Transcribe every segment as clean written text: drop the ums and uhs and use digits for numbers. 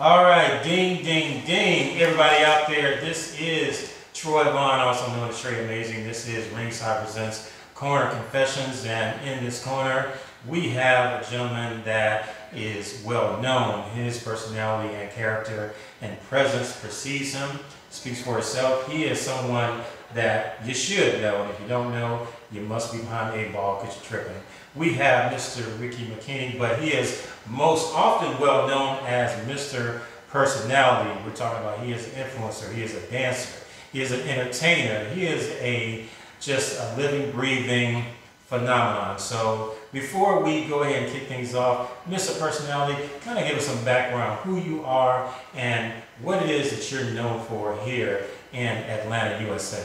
All right, ding, ding, ding. Everybody out there, this is Troy Vaughn, also known as Trey Amazing. This is Ringside Presents Corner Confessions, and in this corner, we have a gentleman that is well known. His personality and character and presence precedes him, speaks for itself. He is someone that you should know, and if you don't know, you must be behind the 8 ball because you're tripping. We have Mr. Rikki McKinney, but he is most often well known as Mr. Personality. We're talking about he is an influencer, he is a dancer, he is an entertainer, he is just a living, breathing phenomenon. So before we go ahead and kick things off, Mr. Personality, kind of give us some background, who you are and what it is that you're known for here in Atlanta, USA.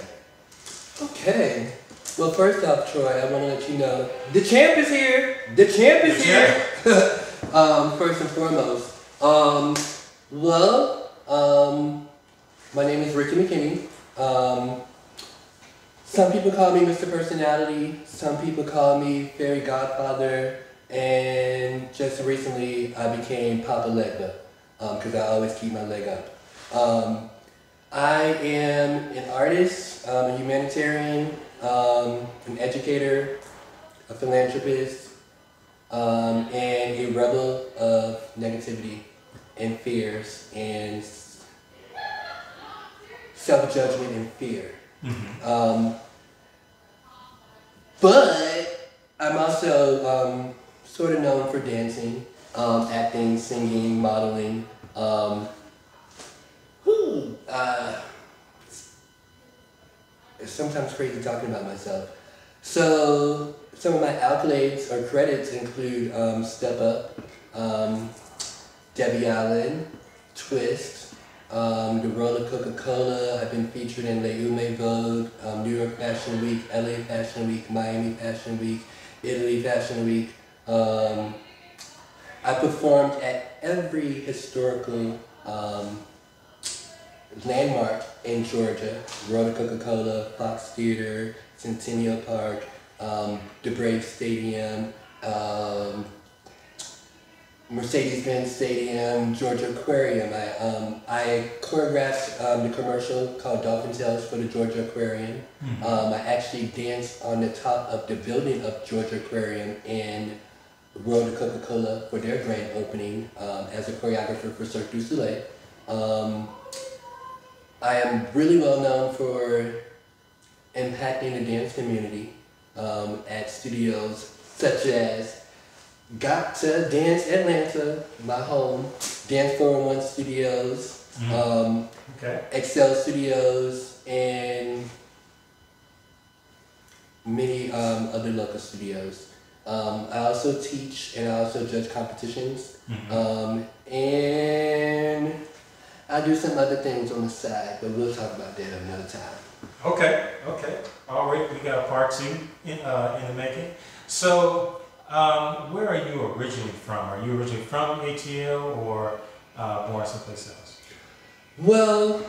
Okay. Well, first off, Troy, I want to let you know the champ is here. The champ is here. First and foremost. My name is Rikki McKinney. Some people call me Mr. Personality. Some people call me Fairy Godfather. And just recently, I became Papa Legba because I always keep my leg up. I am an artist, a humanitarian, an educator, a philanthropist, and a rebel of negativity and fears and self-judgment and fear. But I'm also sort of known for dancing, acting, singing, modeling. It's sometimes crazy talking about myself. So some of my accolades or credits include Step Up, Debbie Allen, Twist, the Roll of Coca-Cola. I've been featured in Le Ume Vogue, New York Fashion Week, LA Fashion Week, Miami Fashion Week, Italy Fashion Week. I performed at every historical landmark in Georgia: Road to Coca-Cola, Fox Theater, Centennial Park, the Brave Stadium, Mercedes-Benz Stadium, Georgia Aquarium. I choreographed the commercial called Dolphin Tales for the Georgia Aquarium. I actually danced on the top of the building of Georgia Aquarium and Road to Coca-Cola for their grand opening as a choreographer for Cirque du Soleil. I am really well known for impacting the dance community at studios such as Got to Dance Atlanta, my home, Dance 401 Studios, Excel Studios, and many other local studios. I also teach and I also judge competitions, and I do some other things on the side, but we'll talk about that another time. Okay. All right, we got a part 2 in the making. So, where are you originally from? Are you originally from ATL or born someplace else? Well,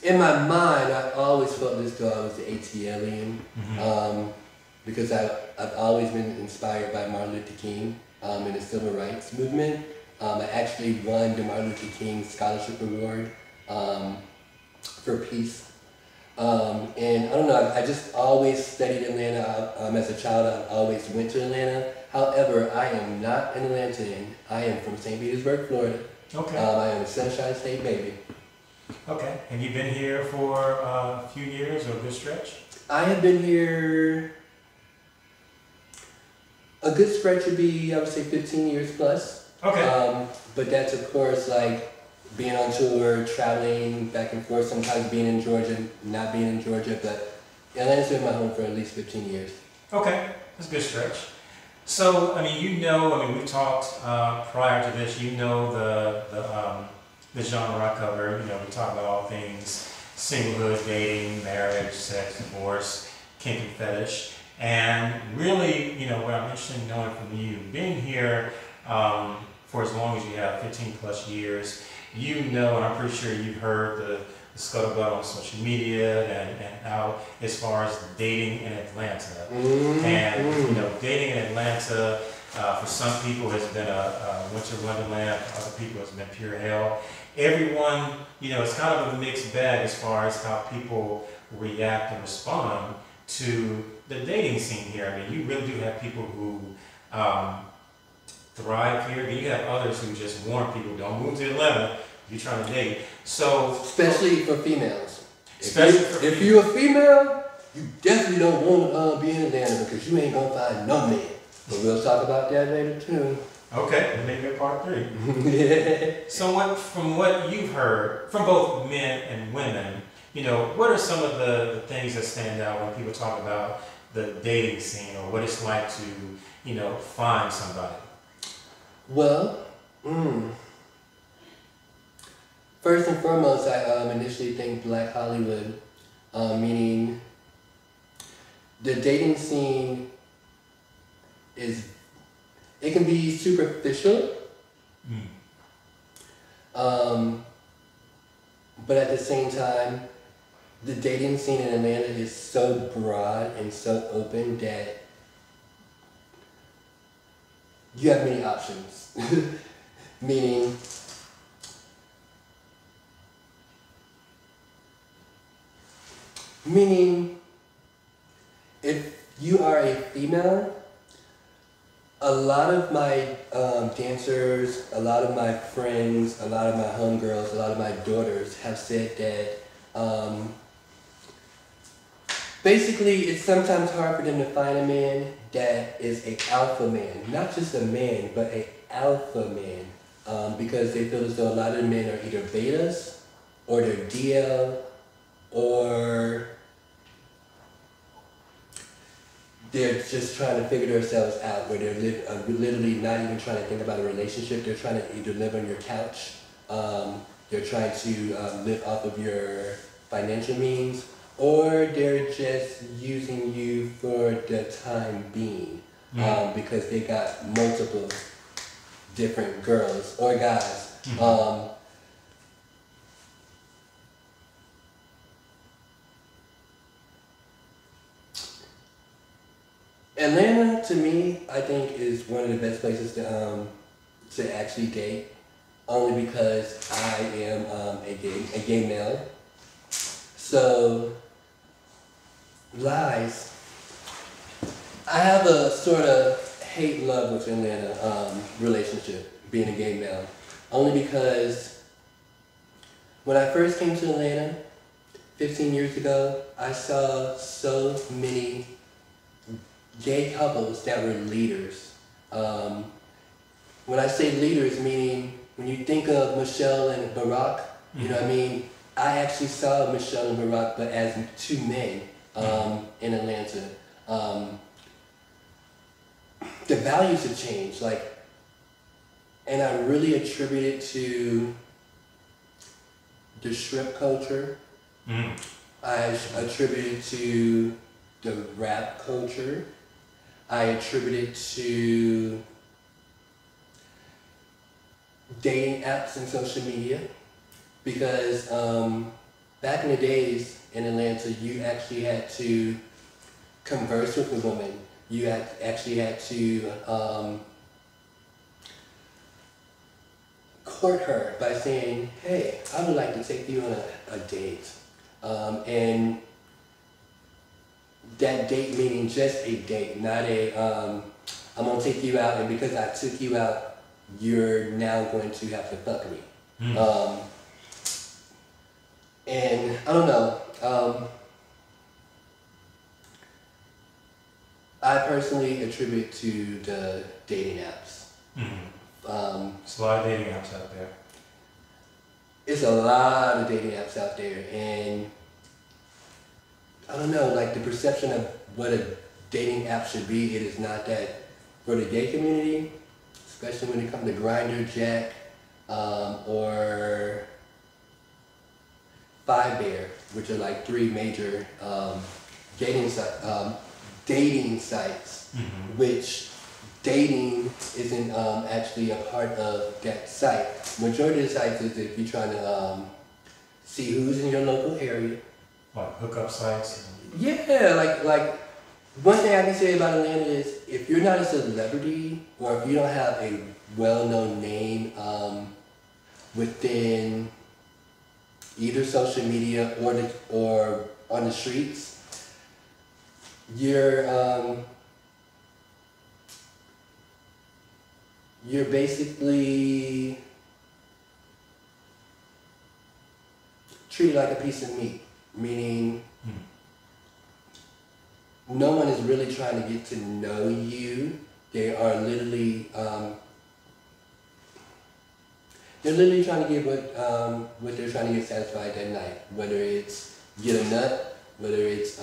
in my mind, I always felt as though I was an ATLian, because I've always been inspired by Martin Luther King and the Civil Rights Movement. I actually won the Martin Luther King Scholarship Award for peace. And I don't know, I just always studied Atlanta. As a child, I always went to Atlanta. However, I am not an Atlantean. I am from St. Petersburg, Florida. Okay. I am a Sunshine State baby. Okay. Have you been here for a few years or a good stretch? I have been here, a good stretch would be, I would say, 15 years plus. Okay. But that's, of course, like being on tour, traveling back and forth, sometimes being in Georgia, not being in Georgia, but Atlanta's been my home for at least 15 years. Okay, that's a good stretch. So, we talked prior to this, the genre I cover, we talk about all things singlehood, dating, marriage, sex, divorce, kink and fetish. And really, what I'm interested in knowing from you, being here for as long as you have, 15 plus years, and I'm pretty sure you've heard the scuttlebutt on social media and out as far as dating in Atlanta. And dating in Atlanta For some people, it's been a winter wonderland. For other people, it's been pure hell. Everyone, it's kind of a mixed bag as far as how people react and respond to the dating scene here. I mean, you really do have people who thrive here, but you have others who just warn people, don't move to Atlanta, you're trying to date. So, especially for females. If you're a female, you definitely don't want to be in Atlanta because you ain't going to find no man. But we'll talk about that later too. Okay, that may be a part 3. Yeah. So from what you've heard from both men and women, what are some of the things that stand out when people talk about the dating scene or what it's like to, find somebody? Well, first and foremost, I initially think Black Hollywood, meaning the dating scene it can be superficial, but at the same time, the dating scene in Atlanta is so broad and so open that you have many options. Meaning, if you are a female, a lot of my dancers, a lot of my friends, a lot of my homegirls, a lot of my daughters have said that basically it's sometimes hard for them to find a man that is an alpha man. Not just a man, but an alpha man. Because they feel as though a lot of the men are either betas, or they're DL, or they're just trying to figure themselves out, where they're literally not even trying to think about a relationship. They're trying to either live on your couch, they're trying to live off of your financial means, or they're just using you for the time being, because they got multiple different girls or guys. Atlanta, to me, I think is one of the best places to actually date, only because I am a gay male. So, lies. I have a sort of hate-love with Atlanta relationship, being a gay male, only because when I first came to Atlanta 15 years ago, I saw so many gay couples that were leaders. When I say leaders, meaning when you think of Michelle and Barack, you know what I mean? I actually saw Michelle and Barack, but as 2 men in Atlanta. The values have changed, and I really attribute it to the strip culture. I attribute it to the rap culture. I attribute it to dating apps and social media, because back in the days in Atlanta, you actually had to converse with a woman. You actually had to court her by saying, hey, I would like to take you on a date. And that date meaning just a date, not I'm gonna take you out, and because I took you out, you're now going to have to fuck me. And I don't know. I personally attribute to the dating apps. There's a lot of dating apps out there. It's a lot of dating apps out there, and I don't know, the perception of what a dating app should be, it is not that for the gay community, especially when it comes to Grindr, Jack, or Five Bear, which are 3 major dating sites, which dating isn't actually a part of that site. Majority of the sites is if you're trying to see who's in your local area. Like hookup sites? Yeah, One thing I can say about Atlanta is if you're not a celebrity or if you don't have a well-known name within either social media or on the streets, you're basically treated like a piece of meat, meaning no one is really trying to get to know you. They are literally trying to get what they're trying to get satisfied that night. Whether it's get a nut, whether it's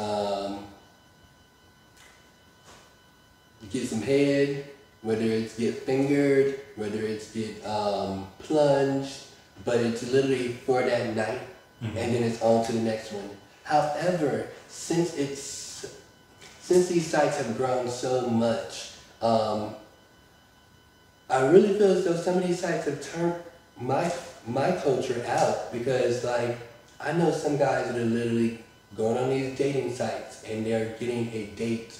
get some head, whether it's get fingered, whether it's get plunged, but it's literally for that night, and then it's on to the next one. However, since these sites have grown so much, I really feel as though some of these sites have turned my culture out, because like I know some guys that are literally going on these dating sites and they're getting a date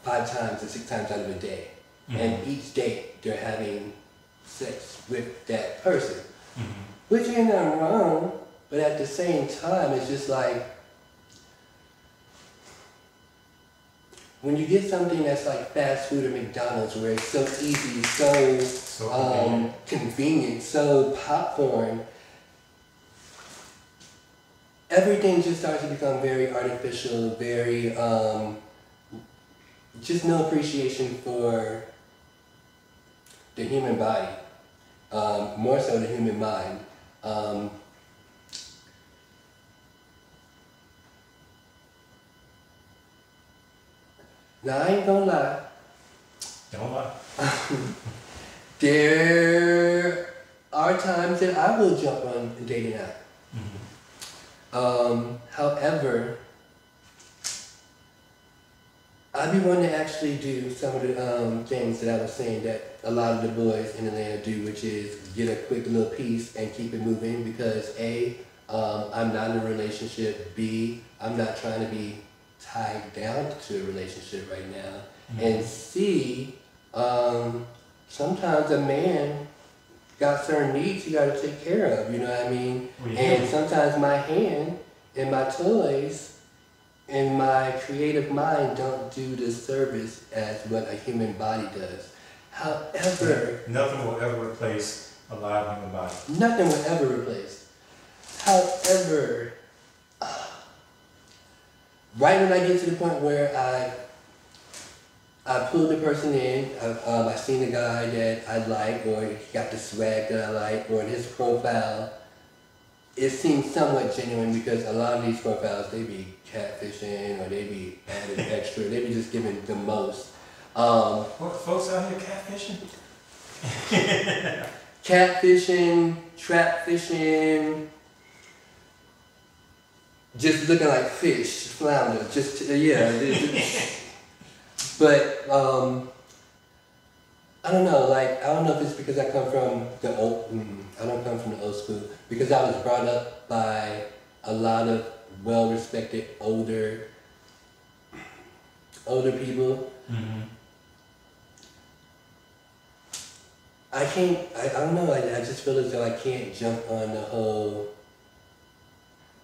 5 times or 6 times out of a day, and each date they're having sex with that person, which ain't nothing wrong, but at the same time it's just like when you get something that's like fast food or McDonald's, where it's so easy, so convenient, so popcorn, everything just starts to become very artificial, very, just no appreciation for the human body, more so the human mind. Now, I ain't gonna lie. Don't lie. There are times that I will jump on a dating app. However, I'd be wanting to actually do some of the things that I was saying that a lot of the boys in Atlanta do, which is get a quick little piece and keep it moving, because A, I'm not in a relationship, B, I'm not trying to be tied down to a relationship right now, and C, sometimes a man got certain needs he got to take care of, you know what I mean? And sometimes my hand and my toys and my creative mind don't do the service as what a human body does. However, nothing will ever replace a live human body. Nothing will ever replace. However, right when I get to the point where I pull the person in, I seen a guy that I like, or he got the swag that I like, or in his profile, it seems somewhat genuine, because a lot of these profiles, they be catfishing, or they be adding extra, they be just giving the most. What, folks out here catfishing? Catfishing, trap fishing, just looking like fish, flounder, just, yeah. But, I don't know, like, I don't know if it's because I come from the I don't come from the old school, because I was brought up by a lot of well-respected older people. I don't know, I just feel as though I can't jump on the whole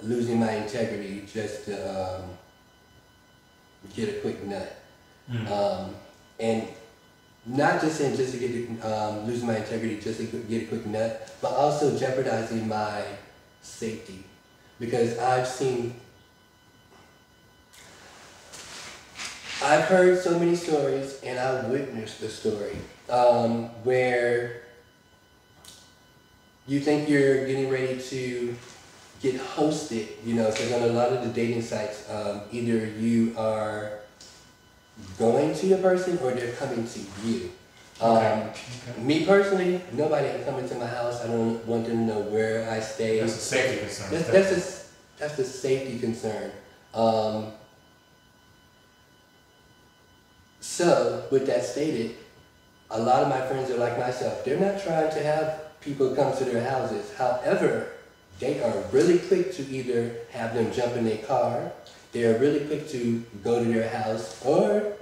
losing my integrity just to get a quick nut. And not just saying just to get losing my integrity just to get a quick nut, but also jeopardizing my safety, because I've heard so many stories, and I've witnessed the story where you think you're getting ready to get hosted, you know, because on a lot of the dating sites, either you are going to the person or they're coming to you. Me personally, nobody ain't coming to my house. I don't want them to know where I stay. That's a safety concern. That's a safety concern. So, with that stated, a lot of my friends are like myself. They're not trying to have people come to their houses. However, they are really quick to either have them jump in their car, they're really quick to go to their house, or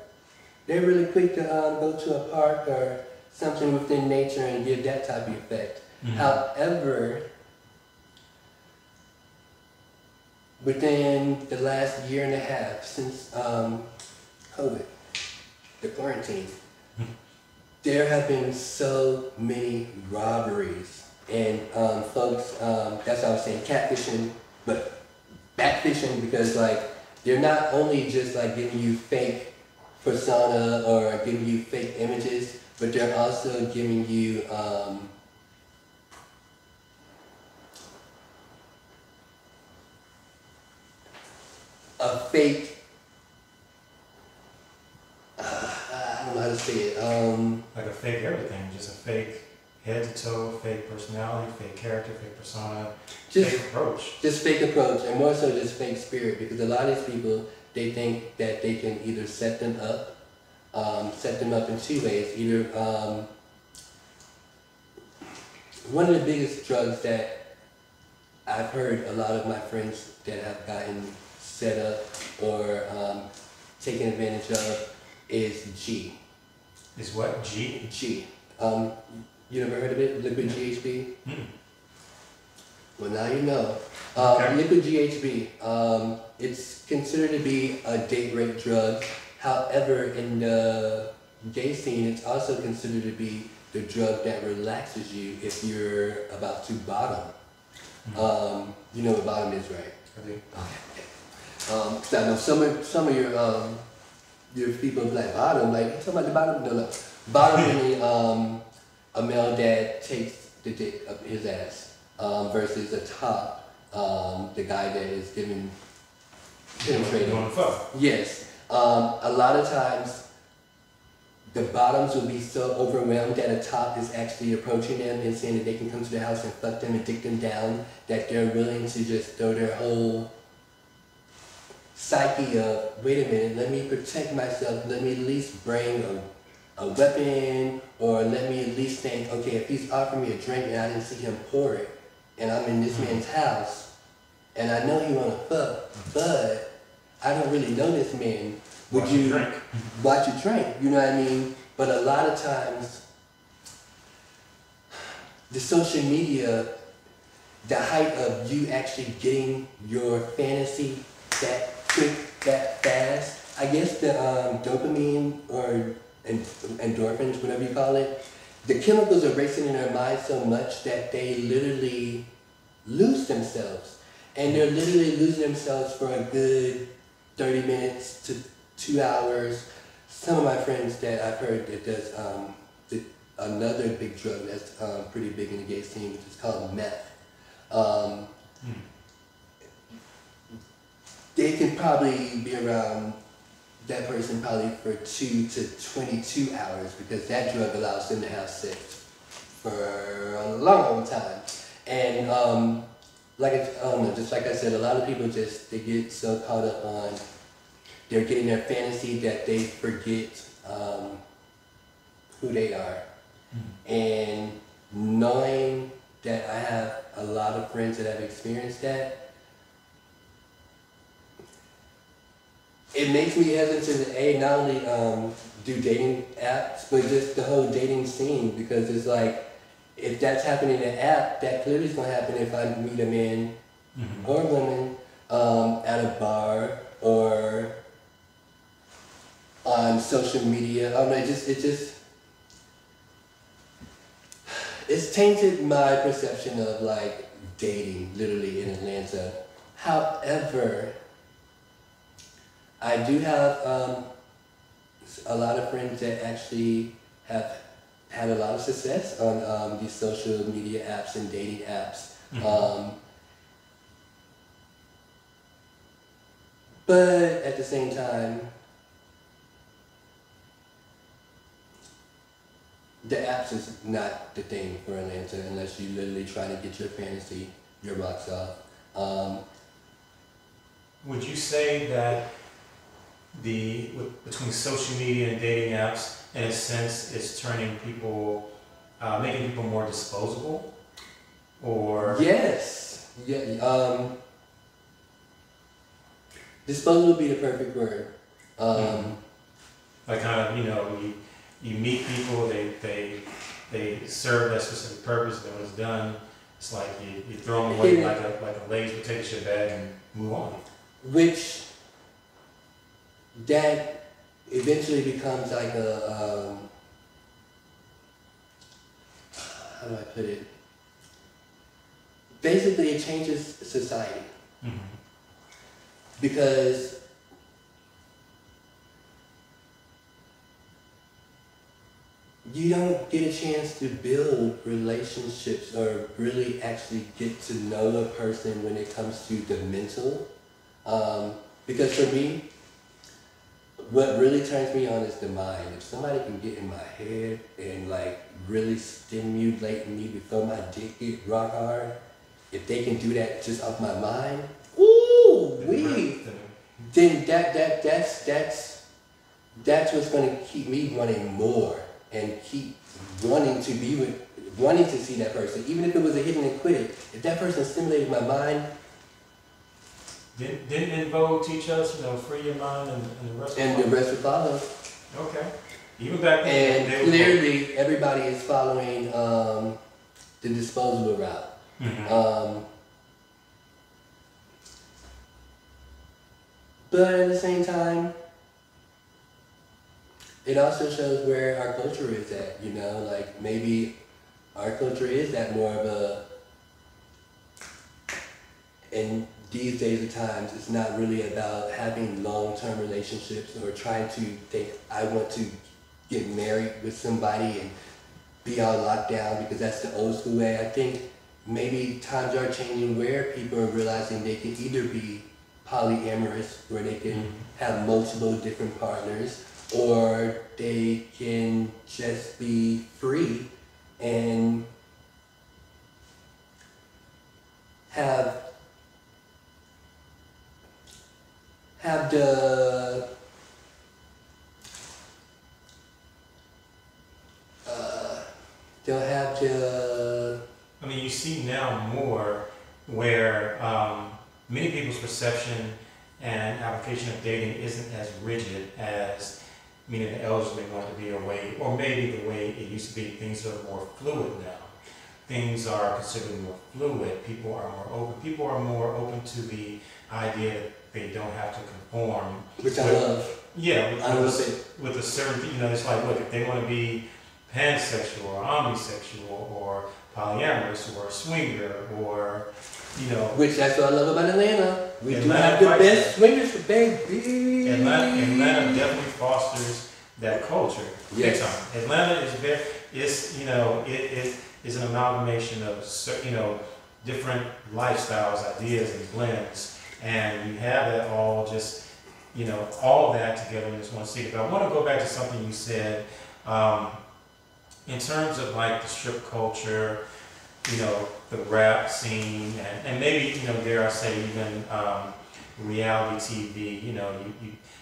they're really quick to go to a park or something within nature and give that type of effect. However, within the last year and a half since COVID, the quarantine, there have been so many robberies and folks, that's what I was saying, catfishing, but backfishing, because like they're not only just like giving you fake persona or giving you fake images, but they're also giving you a fake, I don't know how to say it. Like a fake everything, just a fake head to toe, fake personality, fake character, fake persona, fake approach. Just fake approach, and more so just fake spirit, because a lot of these people, they think that they can either set them up in two ways. Either, one of the biggest drugs that I've heard a lot of my friends that have gotten set up or taken advantage of is G. Is what? G? G. You never heard of it? Liquid GHB? Well, now you know. Okay. Liquid GHB, it's considered to be a date rape drug. However, in the gay scene, it's also considered to be the drug that relaxes you if you're about to bottom. You know what bottom is, right? I do. Okay. Cause I know some of your people like bottom, like, you talking about the bottom? No. Bottom meaning a male that takes the dick up his ass, versus a top, the guy that is giving penetrating. On the fuck. Yes. A lot of times, the bottoms will be so overwhelmed that a top is actually approaching them and saying that they can come to the house and fuck them and dick them down, that they're willing to just throw their whole psyche of, wait a minute, let me protect myself, let me at least bring a weapon, or let me at least think, okay, if he's offering me a drink and I didn't see him pour it, and I'm in this man's house, and I know he wanna fuck, but I don't really know this man, would Watch you your drink. watch your drink, you know what I mean? But a lot of times, the social media, the height of you actually getting your fantasy that quick, that fast, I guess the dopamine or endorphins, whatever you call it, the chemicals are racing in their mind so much that they literally lose themselves. And they're literally losing themselves for a good 30 minutes to 2 hours. Some of my friends that I've heard that does another big drug that's pretty big in the gay scene, which is called meth. They can probably be around that person probably for 2 to 22 hours, because that drug allows them to have sex for a long time. And just like I said, a lot of people they get so caught up on they're getting their fantasy that they forget who they are. And knowing that I have a lot of friends that have experienced that, it makes me hesitant to not only do dating apps, but just the whole dating scene, because it's like, if that's happening in an app, that clearly is going to happen if I meet a man or woman at a bar or on social media. I don't know, it's tainted my perception of like dating, literally in Atlanta. However, I do have a lot of friends that actually have had a lot of success on these social media apps and dating apps. But at the same time, the apps is not the thing for Atlanta unless you literally try to get your fantasy, your rocks off. Would you say that between social media and dating apps, in a sense, is turning people, making people more disposable? Or yes, yeah. Disposable would be the perfect word. Like kind of, you meet people, they serve that specific purpose, and when it's done, it's like you throw them away like a Lay's potato chip bag and move on. Which that eventually becomes like a how do I put it? Basically, it changes society. Because you don't get a chance to build relationships or really actually get to know a person when it comes to the mental. Because for me, what really turns me on is the mind. If somebody can get in my head and like really stimulate me before my dick get rock hard, if they can do that just off my mind, then that's what's gonna keep me wanting more and keep wanting to be with, wanting to see that person, even if it was a hit and quit it. If that person stimulated my mind. Didn't En Vogue teach us, free your mind and the rest and the rest will follow. Okay. Even back then. And clearly everybody is following the disposable route. But at the same time, it also shows where our culture is at, like maybe our culture is that more of a, and these days of times, it's not really about having long-term relationships or trying to think, I want to get married with somebody and be all locked down because that's the old school way. I think maybe times are changing where people are realizing they can either be polyamorous, where they can have multiple different partners, or they can just be free and have the they'll have the. I mean, you see now more where many people's perception and application of dating isn't as rigid as, meaning the elders may want to be a way, or maybe the way it used to be. Things are more fluid now. Things are considered more fluid. People are more open. People are more open to the idea that they don't have to conform. Which I love. Yeah, I love it. With a certain, it's like, look, if they want to be pansexual or omnisexual or polyamorous or a swinger or, Which that's what I love about Atlanta. We do Atlanta have the best swingers for baby. Atlanta definitely fosters that culture. Yes. Big time. Atlanta is an amalgamation of, different lifestyles, ideas, and blends. And you have that all just, all of that together in this one city. But I want to go back to something you said, in terms of like the strip culture, the rap scene, and maybe, dare I say, even reality TV,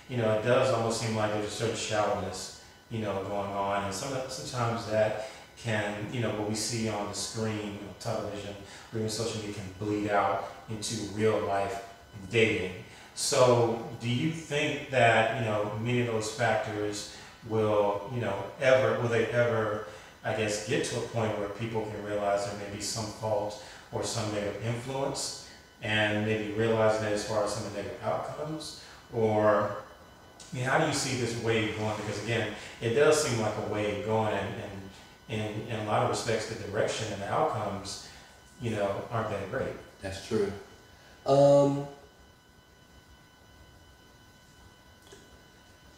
it does almost seem like there's a certain shallowness, going on. And sometimes that can, what we see on the screen, on television, or even social media can bleed out into real life dating. So do you think that, many of those factors will they ever, I guess, get to a point where people can realize there may be some fault or some negative influence, and maybe realize that as far as some of the negative outcomes? Or, how do you see this wave going? Because again, it does seem like a wave going, and in a lot of respects, the direction and the outcomes, aren't that great. That's true.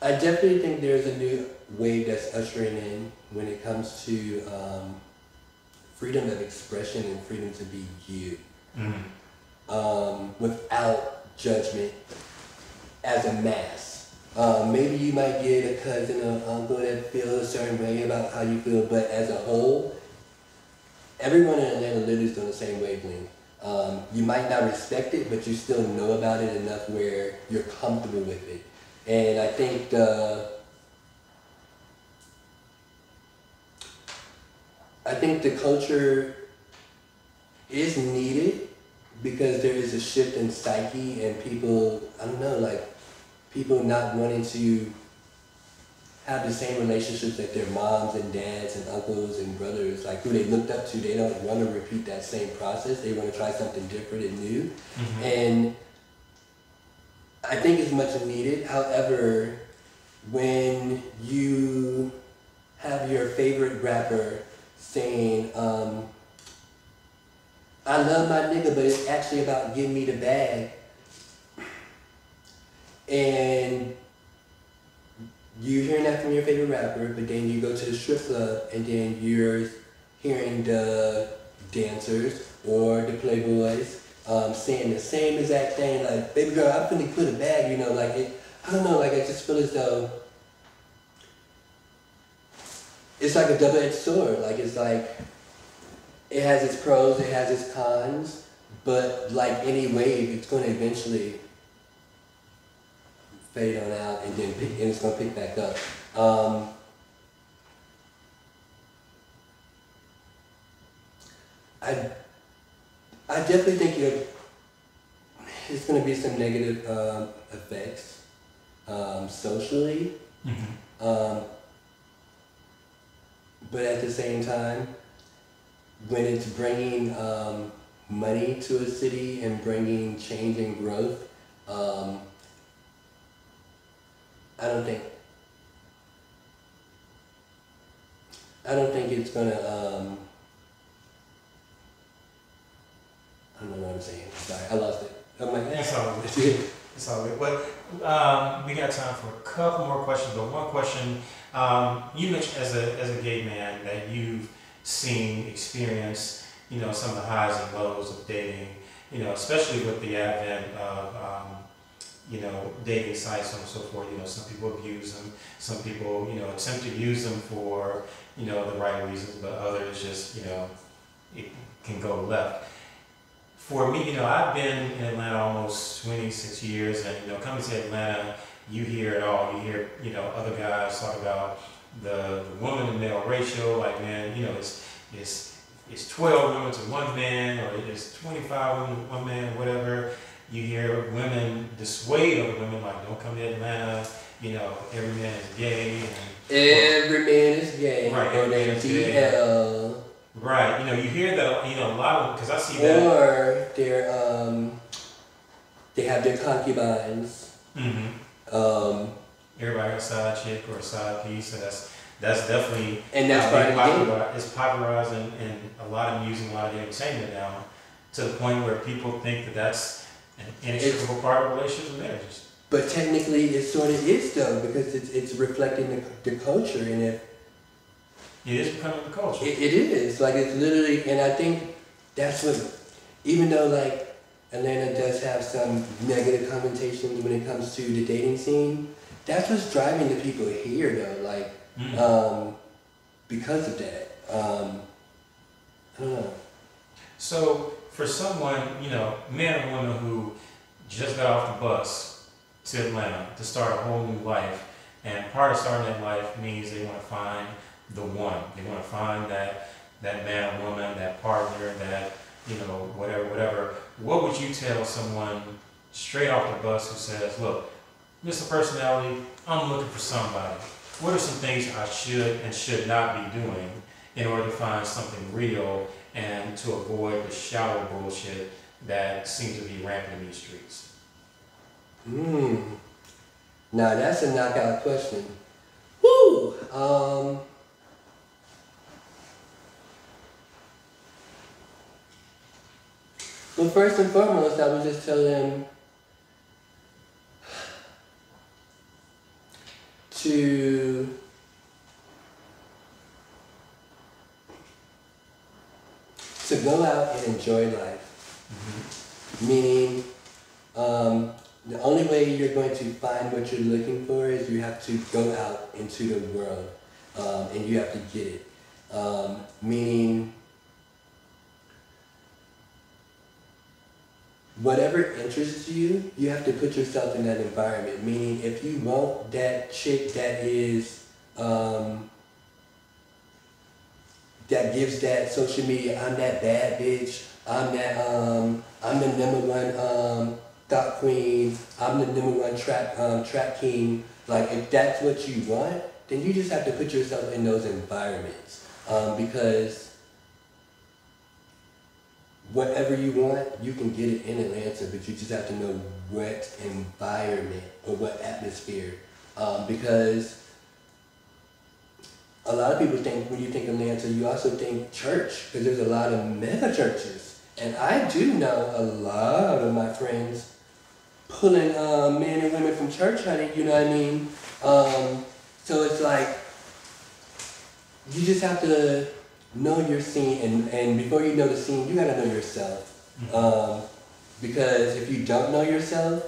I definitely think there's a new wave that's ushering in when it comes to freedom of expression and freedom to be you, without judgment as a mass. Maybe you might get a cousin or uncle that feels a certain way about how you feel, but as a whole, everyone in Atlanta lives on the same wavelength. You might not respect it, but you still know about it enough where you're comfortable with it. And I think the culture is needed, because there is a shift in psyche and people, I don't know, like people not wanting to have the same relationships that their moms and dads and uncles and brothers, like who they looked up to, they don't want to repeat that same process. They want to try something different and new. Mm-hmm. And I think it's much needed. However, when you have your favorite rapper saying, I love my nigga, but it's actually about give me the bag, and you're hearing that from your favorite rapper, but then you go to the strip club and then you're hearing the dancers or the playboys saying the same exact thing, like, baby girl, I'm finna put a bag, you know, like it, I don't know, like I just feel as though it's like a double-edged sword. Like it's like, it has its pros, it has its cons, but like any wave, it's gonna eventually fade on out and then and it's gonna pick back up. I definitely think it's gonna be some negative effects socially, but at the same time, when it's bringing money to a city and bringing change and growth, I don't think it's gonna, I don't know what I'm saying. Sorry, I lost it. I'm like, it's all good. It's all good. But we got time for a couple more questions. But one question, you mentioned as a gay man that you've seen, experienced, you know, some of the highs and lows of dating, you know, especially with the advent of, you know, dating sites and so forth. You know, some people abuse them, some people, you know, attempt to use them for, you know, the right reasons, but others just, you know, it can go left. For me, you know, I've been in Atlanta almost 26 years, and, you know, coming to Atlanta, you hear it all. You hear, you know, other guys talk about the woman to male ratio, like, man, you know, it's 12 women to one man, or it's 25 women to one man, whatever. You hear women dissuade other women, like, don't come to Atlanta, you know, every man is gay. And, every man is gay. Right, every man is gay. Right, you know, you hear that, you know, a lot of, because I see that. Or they have their concubines. Mm-hmm. Everybody got a side chick or a side piece, so that's definitely, and that's part of the game. It's popularized in a lot of music, a lot of the entertainment now, to the point where people think that that's an inextricable part of relationships and marriages. But technically, it sort of is though, because it's reflecting the culture, and it is becoming the culture. It is, like, it's literally, and I think that's what, even though like Atlanta does have some negative connotations when it comes to the dating scene, that's what's driving the people here though, like, because of that. I don't know. So for someone, you know, man or woman who just got off the bus to Atlanta to start a whole new life, and part of starting that life means they want to find the one. They want to find that man or woman, that partner, that, you know, whatever. What would you tell someone straight off the bus who says, look, Mr. Personality, I'm looking for somebody. What are some things I should and should not be doing in order to find something real and to avoid the shallow bullshit that seems to be rampant in these streets? Now that's a knockout question. Woo! Well, first and foremost, I would just tell them to go out and enjoy life. Meaning, the only way you're going to find what you're looking for is you have to go out into the world, and you have to get it. Meaning, whatever interests you, you have to put yourself in that environment. Meaning, if you want that chick that is, that gives that social media, I'm that bad bitch, I'm the number one thought queen. I'm the number one track king. Like if that's what you want, then you just have to put yourself in those environments because whatever you want, you can get it in Atlanta, but you just have to know what environment or what atmosphere. Because a lot of people think when you think Atlanta, you also think church, because there's a lot of mega churches. And I do know a lot of my friends pulling men and women from church, honey, you know what I mean? So it's like, you just have to know your scene, and before you know the scene, you gotta know yourself. Because if you don't know yourself,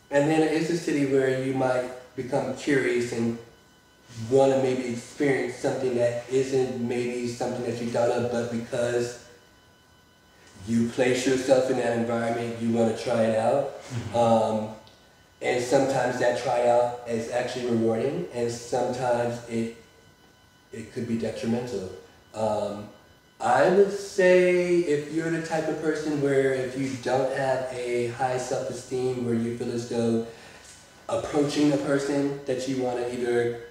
Atlanta is a city where you might become curious and want to maybe experience something that isn't maybe something that you thought of, but because you place yourself in that environment, you want to try it out. And sometimes that tryout is actually rewarding, and sometimes it could be detrimental. I would say if you're the type of person where if you don't have a high self-esteem, where you feel as though approaching a person that you want to either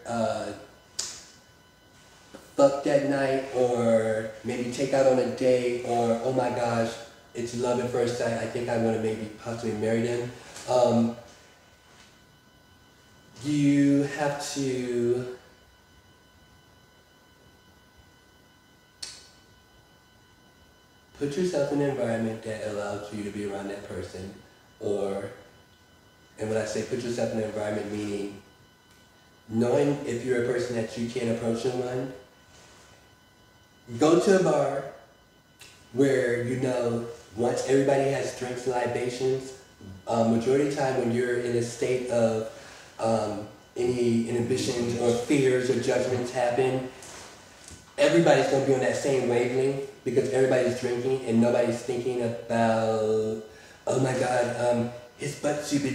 fuck that night or maybe take out on a date, or oh my gosh, it's love at first sight, I think I want to maybe possibly marry them, you have to put yourself in an environment that allows you to be around that person, and when I say put yourself in an environment, meaning knowing if you're a person that you can't approach someone, go to a bar where you know once everybody has drinks and libations, majority of the time when you're in a state of any inhibitions or fears or judgments happen, everybody's going to be on that same wavelength because everybody's drinking and nobody's thinking about, oh my God, his butt's stupid.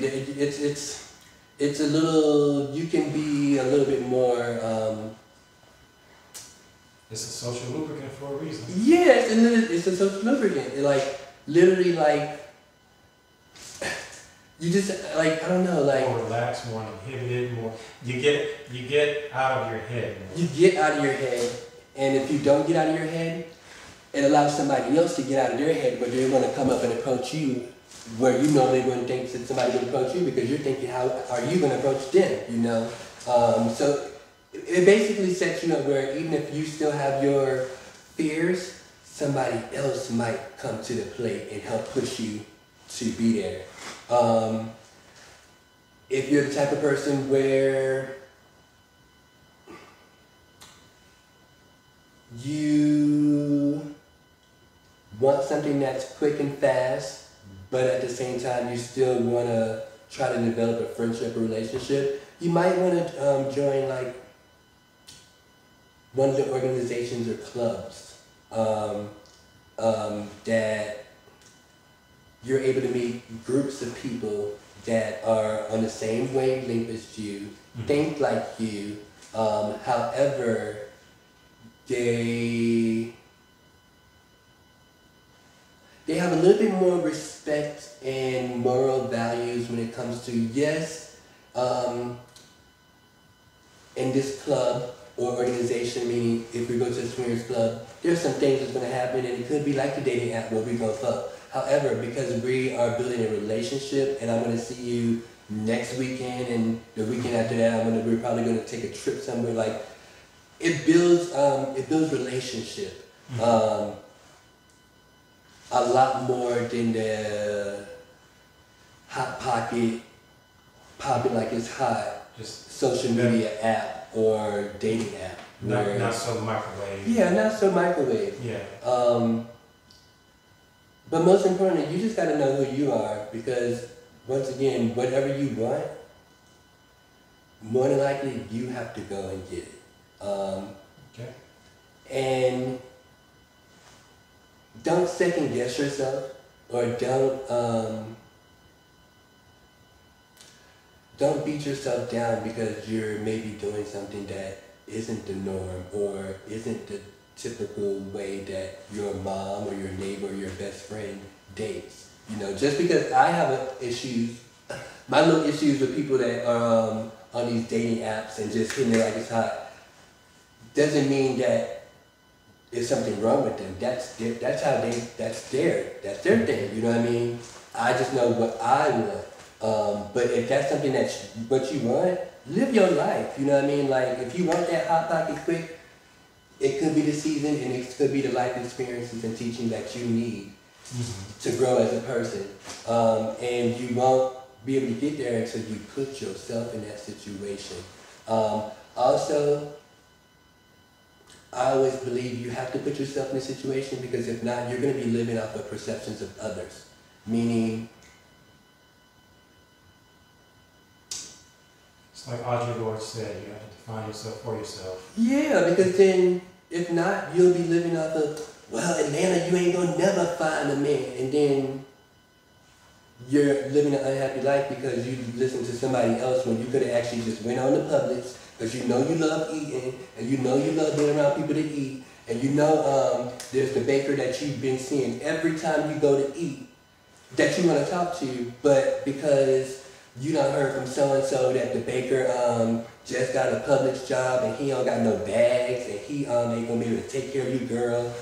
It's a little, you can be a little bit more... it's a social lubricant for a reason. Yeah, it's a social lubricant. Like, literally, like, you just, like, I don't know, like... More relaxed, more inhibited, more... You get out of your head. You get out of your head, and if you don't get out of your head, it allows somebody else to get out of their head, but they're going to come up and approach you where you normally wouldn't think that somebody would approach you because you're thinking, how are you going to approach them, you know? So it basically sets you up where even if you still have your fears, somebody else might come to the plate and help push you to be there. If you're the type of person where you want something that's quick and fast, but at the same time you still want to try to develop a friendship or relationship, you might want to join like one of the organizations or clubs that you're able to meet groups of people that are on the same wavelength as you, think like you, however, they have a little bit more respect and moral values when it comes to, yes, in this club or organization, meaning if we go to a swingers club, there's some things that's going to happen, and it could be like the dating app where we go fuck. However, because we are building a relationship, and I'm going to see you next weekend, and the weekend after that, we're probably going to take a trip somewhere. Like it builds relationship. A lot more than the hot pocket, popping like it's hot, Just social media app or dating app. not so microwave. Yeah, not so microwave. Yeah. But most importantly, you just gotta know who you are, because once again, whatever you want, more than likely you have to go and get it. Okay. And don't second guess yourself, or don't beat yourself down because you're maybe doing something that isn't the norm or isn't typical way that your mom or your neighbor or your best friend dates. You know, just because I have issues, my little issues with people that are on these dating apps and just hitting it like it's hot, doesn't mean that there's something wrong with them. That's their thing. You know what I mean? I just know what I want. But if that's something that's what you want, live your life. You know what I mean? Like if you want that hot pocket quick, it could be the season and it could be the life experiences and teaching that you need to grow as a person. And you won't be able to get there until you put yourself in that situation. Also, I always believe you have to put yourself in a situation because if not, you're going to be living off the perceptions of others. Meaning, it's like Audre Lorde said, you have to define yourself for yourself. Yeah, because then, if not, you'll be living off of, well, Atlanta, you ain't gonna never find a man. And then you're living an unhappy life because you listen to somebody else when you could have actually just went on the Publix because you know you love eating and you know you love being around people to eat. And you know there's the baker that you've been seeing every time you go to eat that you want to talk to, but because you done heard from so-and-so that the baker just got a Publix job and he don't got no bags and he ain't gonna be able to take care of you, girl.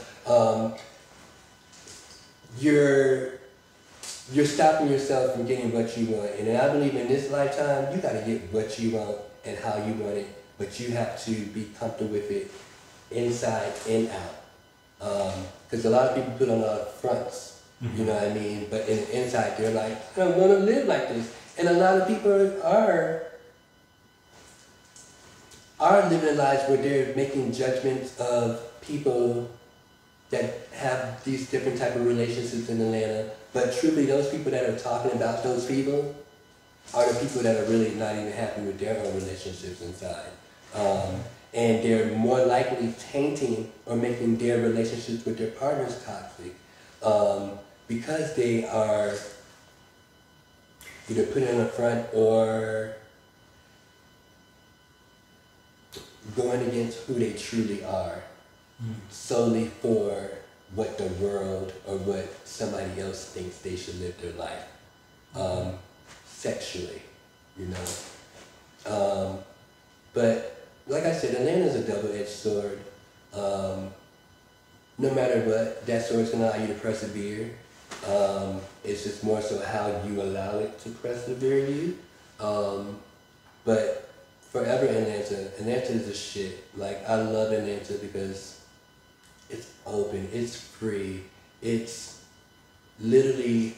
You're stopping yourself from getting what you want. And I believe in this lifetime, you gotta get what you want and how you want it, but you have to be comfortable with it inside and out. Because a lot of people put on a lot of fronts, you know what I mean? But in the inside, they're like, I don't wanna live like this. And a lot of people are living lives where they're making judgments of people that have these different type of relationships in Atlanta. But truly, those people that are talking about those people are the people that are really not even happy with their own relationships inside. And they're more likely tainting or making their relationships with their partners toxic because they are either putting on the front or going against who they truly are solely for what the world or what somebody else thinks they should live their life sexually, you know. But like I said, Atlanta's a double-edged sword. No matter what, that sword's gonna allow you to persevere. It's just more so how you allow it to persevere you. But forever Atlanta is a shit. Like, I love Atlanta because it's open, it's free, it's literally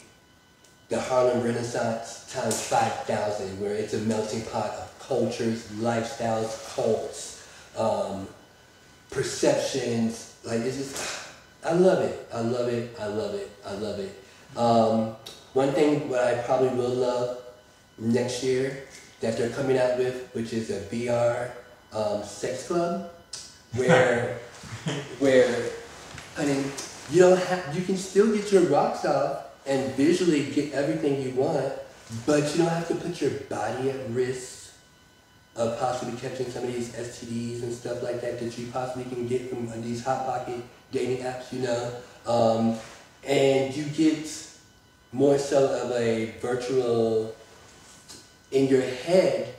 the Harlem Renaissance times 5,000, where it's a melting pot of cultures, lifestyles, cults, perceptions. Like, it's just, I love it, I love it, I love it, I love it. One thing what I probably will love next year that they're coming out with, which is a VR sex club, where I mean, you can still get your rocks off and visually get everything you want, but you don't have to put your body at risk of possibly catching some of these STDs and stuff like that that you possibly can get from these hot pocket dating apps, you know. And you get more so of a virtual, in your head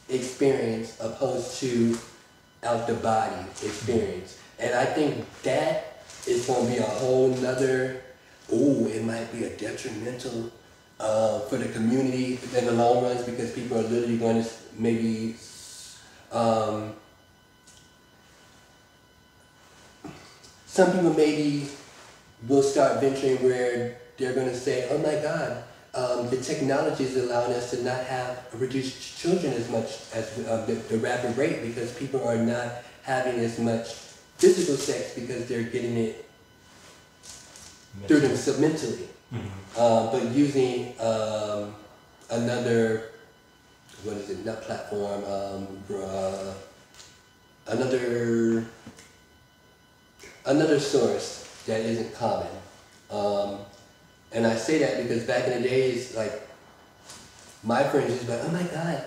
experience opposed to out the body experience. And I think that is going to be a whole nother, it might be a detrimental for the community in the long runs, because people are literally going to maybe some people maybe will start venturing where they're going to say, oh my God, the technology is allowing us to not have reduced children as much as the rapid rate, because people are not having as much physical sex because they're getting it through themselves mentally. But using another, what is it, not platform, another source that isn't common. And I say that because back in the days, like, my friends used to be like, oh my God,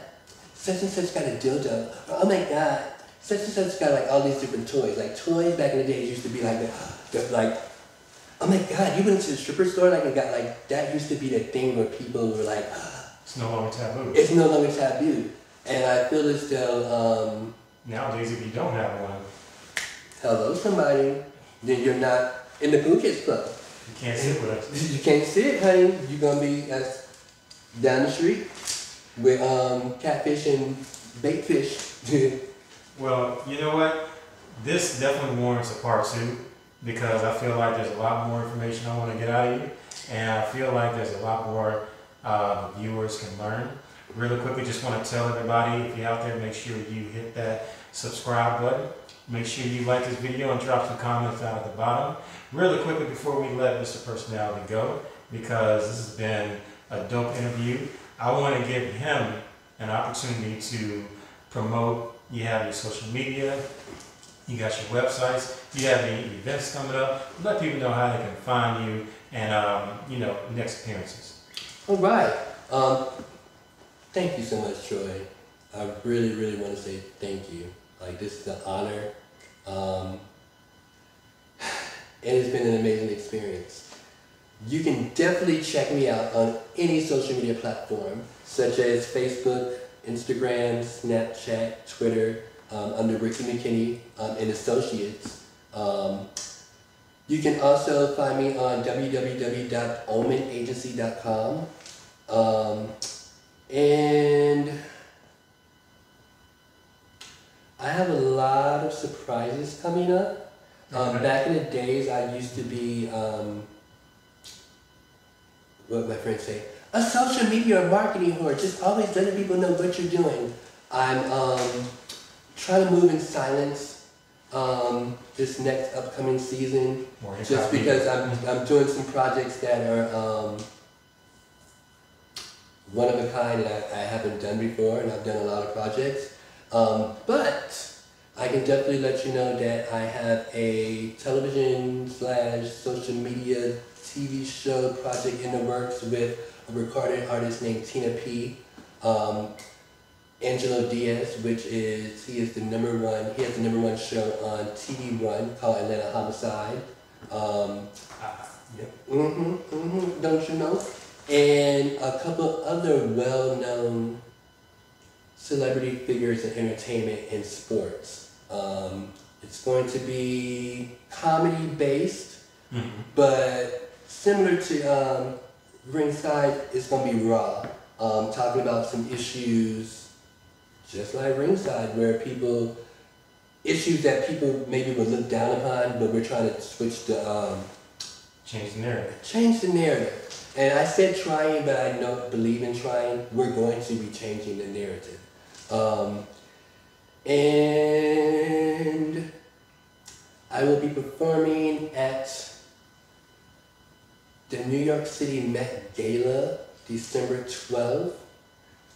such and such got a dildo. Or, oh my God, such and such got like all these different toys. Like toys back in the days used to be like like, oh my God, you went to the stripper store like and got like, that used to be the thing where people were like, it's no longer taboo. It's no longer taboo. And I feel as though, nowadays if you don't have one, hello somebody, then you're not in the Cool Kids Club. you can't sit with us. You can't sit, honey. You're gonna be down the street with catfish and bait fish. Well, you know what? This definitely warrants a part 2 because I feel like there's a lot more information I want to get out of you, and I feel like there's a lot more viewers can learn. Really quickly, just want to tell everybody, if you're out there, make sure you hit that subscribe button. Make sure you like this video and drop some comments down at the bottom. Really quickly before we let Mr. Personality go, because this has been a dope interview, I want to give him an opportunity to promote. You have your social media, you got your websites, you have any events coming up. Let people know how they can find you and, you know, next appearances. All right. Thank you so much, Troy. I really, really want to say thank you. Like, this is an honor. It has been an amazing experience. You can definitely check me out on any social media platform, such as Facebook, Instagram, Snapchat, Twitter, under Rikki McKinney and Associates. You can also find me on www.omanagency.com. And I have a lot of surprises coming up. Back in the days, I used to be, what my friends say, a social media or marketing whore, just always letting people know what you're doing. I'm trying to move in silence this next upcoming season, just because I'm doing some projects that are one of a kind that I haven't done before, and I've done a lot of projects. But I can definitely let you know that I have a television/social media TV show project in the works with a recorded artist named Tina P. Angelo Diaz, he has the number one show on TV1 called Atlanta Homicide. Don't you know? And a couple other well-known celebrity figures in entertainment and sports. It's going to be comedy-based, but similar to Ringside, it's going to be raw. Talking about some issues just like Ringside, where issues that people maybe would look down upon, but we're trying to switch the... change the narrative. Change the narrative. And I said trying, but I don't believe in trying. We're going to be changing the narrative. And I will be performing at the New York City Met Gala, December 12th,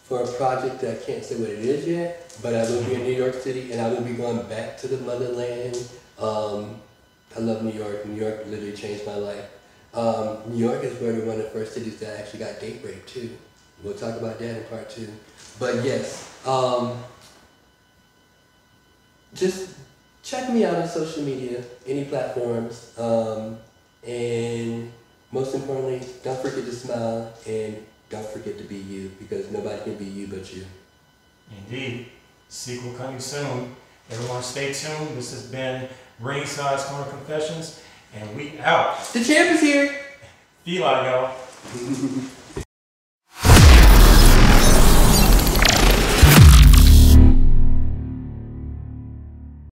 for a project that I can't say what it is yet, but I will be in New York City, and I will be going back to the motherland. I love New York. New York literally changed my life. New York is one of the first cities that actually got date raped too. We'll talk about that in part 2. But yes, just check me out on social media, any platforms, and most importantly, don't forget to smile and don't forget to be you, because nobody can be you but you. Indeed. Sequel coming soon. Everyone stay tuned. This has been Ringside's Corner Confessions, and we out. The champ is here. Feel like y'all.